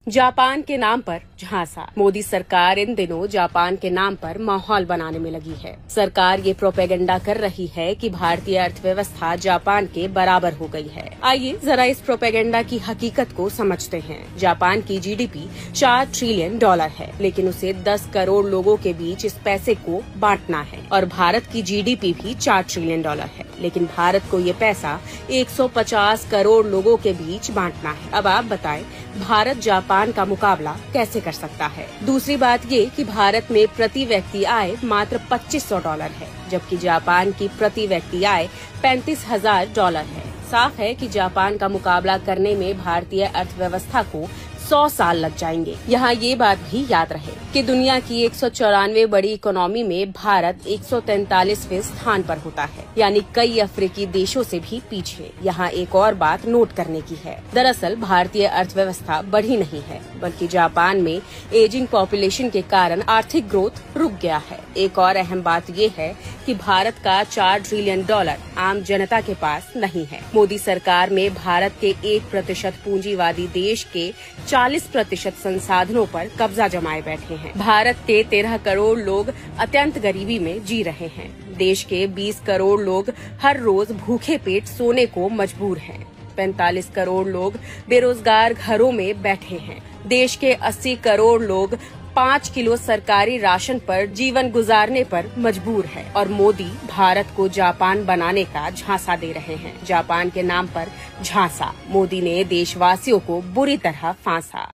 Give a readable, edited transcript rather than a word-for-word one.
Japan के नाम पर झांसा। मोदी सरकार इन दिनों जापान के नाम पर माहौल बनाने में लगी है। सरकार ये प्रोपेगेंडा कर रही है कि भारतीय अर्थव्यवस्था जापान के बराबर हो गई है। आइए जरा इस प्रोपेगेंडा की हकीकत को समझते हैं। जापान की जीडीपी 4 ट्रिलियन डॉलर है, लेकिन उसे 10 करोड़ लोगों के बीच इस पैसे को बांटना है। और भारत की जीडीपी भी 4 ट्रिलियन डॉलर है, लेकिन भारत को ये पैसा 150 करोड़ लोगों के बीच बांटना है। अब आप बताएं, भारत जापान का मुकाबला कैसे कर सकता है? दूसरी बात ये कि भारत में प्रति व्यक्ति आय मात्र $2500 है, जबकि जापान की प्रति व्यक्ति आय $35,000 है। साफ है कि जापान का मुकाबला करने में भारतीय अर्थव्यवस्था को 100 साल लग जाएंगे। यहाँ ये बात भी याद रहे कि दुनिया की 194 बड़ी इकोनॉमी में भारत 143वें स्थान पर होता है, यानी कई अफ्रीकी देशों से भी पीछे। यहाँ एक और बात नोट करने की है। दरअसल भारतीय अर्थव्यवस्था बढ़ी नहीं है, बल्कि जापान में एजिंग पॉपुलेशन के कारण आर्थिक ग्रोथ रुक गया है। एक और अहम बात ये है कि भारत का 4 ट्रिलियन डॉलर आम जनता के पास नहीं है। मोदी सरकार में भारत के 1% पूंजीवादी देश के 40% संसाधनों पर कब्जा जमाए बैठे हैं। भारत के 13 करोड़ लोग अत्यंत गरीबी में जी रहे हैं। देश के 20 करोड़ लोग हर रोज भूखे पेट सोने को मजबूर हैं। 45 करोड़ लोग बेरोजगार घरों में बैठे हैं। देश के 80 करोड़ लोग 5 किलो सरकारी राशन पर जीवन गुजारने पर मजबूर है। और मोदी भारत को जापान बनाने का झांसा दे रहे हैं। जापान के नाम पर झांसा। मोदी ने देशवासियों को बुरी तरह फांसा।